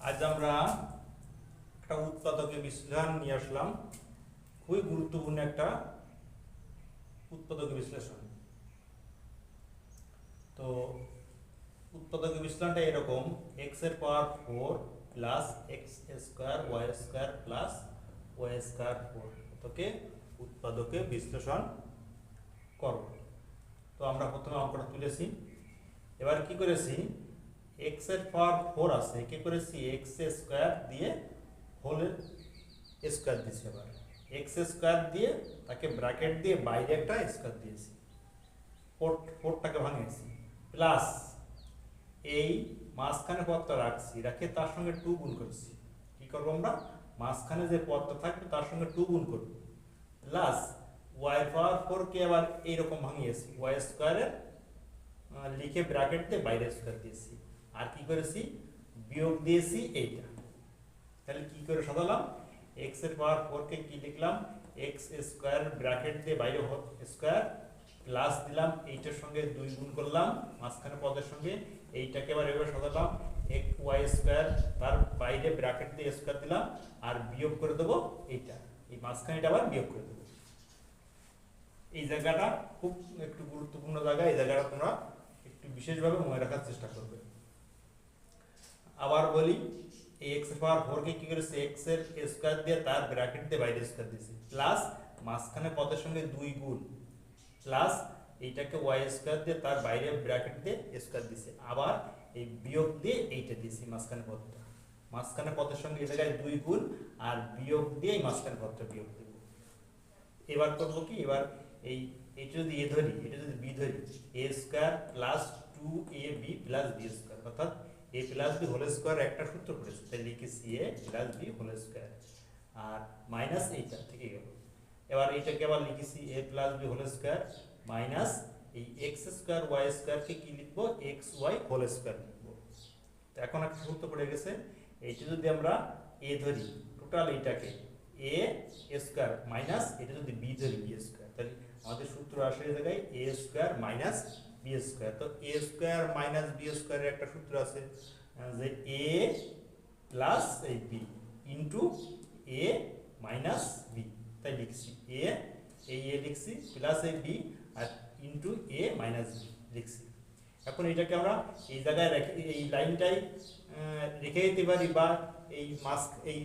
আজ আমরা একটা উৎপাদকের বিশ্লেষণ নিয়ে আসলাম। খুবই গুরুত্বপূর্ণ একটা উৎপাদকের বিশ্লেষণ। তো উৎপাদকের বিশ্লেষণটা এরকম: এক্স এর power 4 plus X square Y square plus Y square 4 তোকে উৎপাদকে বিশ্লেষণ করো। তো আমরা প্রথমে অঙ্কটা তুলেছি। এবার কি করেছি, এক্স এর পাওয়ার 4 আছে, কি করেছি এক্স স্কোয়ার দিয়ে হোলের স্কোয়ার দিয়েছি। এবার এক্স স্কোয়ার দিয়ে তাকে ব্র্যাকেট দিয়ে বাইরে একটা স্কোয়ার দিয়েছি, ফোরটাকে ভাঙিয়েছি, প্লাস এই মাঝখানে পদটা রাখছি, রাখে তার সঙ্গে 2 গুণ করেছি। কি করবো আমরা, মাঝখানে যে পদটা থাকবে তার সঙ্গে 2 গুণ করবো, প্লাস ওয়াই পাওয়ার 4 কে আবার এইরকম ভাঙিয়েছি, ওয়াই স্কোয়ারের লিখে ব্র্যাকেট দিয়ে বাইরে স্কোয়ার দিয়েছি। আর কি করেছি, বিয়োগ দিয়েছি এইটা। তাহলে কি করে সাজালাম, এক্স এর পাওয়ার 4 কে কি লিখলাম, এক্স স্কোয়ার ব্র্যাকেট দিয়ে বাইরে স্কোয়ার, প্লাস দিলাম এইটার সঙ্গে 2 গুণ করলাম মাঝখানে পদের সঙ্গে, এইটাকে আবার এভাবে সাজালাম এক্স ওয়াই স্কোয়ার, তার বাইরে ব্র্যাকেট দিয়ে স্কোয়ার দিলাম, আর বিয়োগ করে দেবো এইটা, এই মাঝখানেটা আবার বিয়োগ করে দেবো। এই জায়গাটা খুব একটু গুরুত্বপূর্ণ জায়গা, এই জায়গাটা তোমরা একটু বিশেষভাবে মনে রাখার চেষ্টা করবে। আবার বলি, এই এক্স এর পাওয়ার 4 কে কি করেছে, এক্স এর স্কয়ার দিয়ে তার ব্র্যাকেট দিয়ে বাইরে স্কয়ার দিয়েছি, প্লাস মাঝখানে পদের সঙ্গে 2 গুণ, প্লাস এইটাকে ওয়াই স্কয়ার দিয়ে তার বাইরে ব্র্যাকেট দিয়ে স্কয়ার দিয়েছি, আবার এই বিয়োগ দিয়ে এইটা দিয়েছি মাঝখানে পদটা, মাঝখানে পদের সঙ্গে এই জায়গায় 2 গুণ আর বিয়োগ দিয়ে এই মাঝখানে পদটা বিয়োগ দেব। এবার করব কি, এবার এইটা যদি এ ধরি, এটা যদি বি ধরি, A square plus 2ab plus B square, অর্থাৎ A plus B whole square একটা সূত্র পড়েছে, তাই লিখেছি A plus B whole square, আর মাইনাস এইটা থেকে গেল। এবার এইটাকে আবার লিখেছি A plus B whole square minus এই এক্স স্কয়ার ওয়াই স্কয়ারকে কি লিখবো, এক্স ওয়াই হোল স্কয়ার লিখবো। তো এখন একটা সূত্র পড়ে গেছে, এইটা যদি আমরা এ ধরি, টোটাল এইটাকে এ স্কয়ার মাইনাস এটা যদি বি ধরি বি স্কয়ার, তাহলে আমাদের সূত্র আসে এই জায়গায় এ স্কয়ার মাইনাস বি স্কয়ার। তো এ স্কয়ার মাইনাস বি স্কয়ারের একটা সূত্র আছে যে এ প্লাস এই বি ইন্টু এ মাইনাস বি, তাই লিখছি এই এ লিখছি প্লাস এই বি আর ইন্টু এ মাইনাস বি লিখছি। এখন এইটাকে আমরা এই জায়গায় রেখে এই লাইনটাই রেখে দিতে পারি, বা এই এই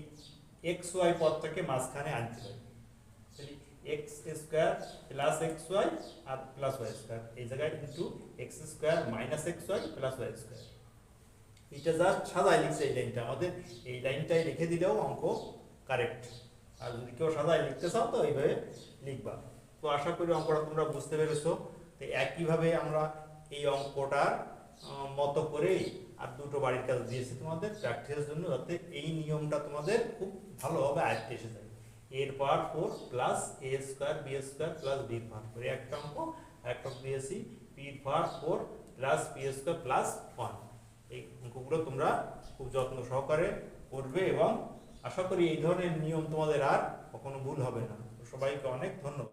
এক্স ওয়াই পদটাকে মাঝখানে আনতে পারি। X square plus X Y আর প্লাস ওয়াই স্কোয়ার, এই জায়গায় into X square minus X Y plus Y square. এটা জাস্ট সাজায় লিখছে এই লাইনটা, আমাদের এই লাইনটাই রেখে দিলেও অঙ্ক কারেক্ট। আর যদি কেউ সাজায় লিখতে চাও তো এইভাবে লিখবা। তো আশা করি অঙ্কটা তোমরা বুঝতে পেরেছো। তো একইভাবে আমরা এই অঙ্কটার মতো করেই আর দুটো বাড়ির কাজ দিয়েছি তোমাদের প্র্যাকটিসের জন্য, যাতে এই নিয়মটা তোমাদের খুব ভালোভাবে আয়ত্তে এসে যায়। এর power 4 plus A square B square plus B power 4 একটা অঙ্ক, একটা দিয়েছি P power 4 plus P square plus 1। এই অঙ্কগুলো তোমরা খুব যত্ন সহকারে করবে এবং আশা করি এই ধরনের নিয়ম তোমাদের আর কখনো ভুল হবে না। সবাইকে অনেক ধন্যবাদ।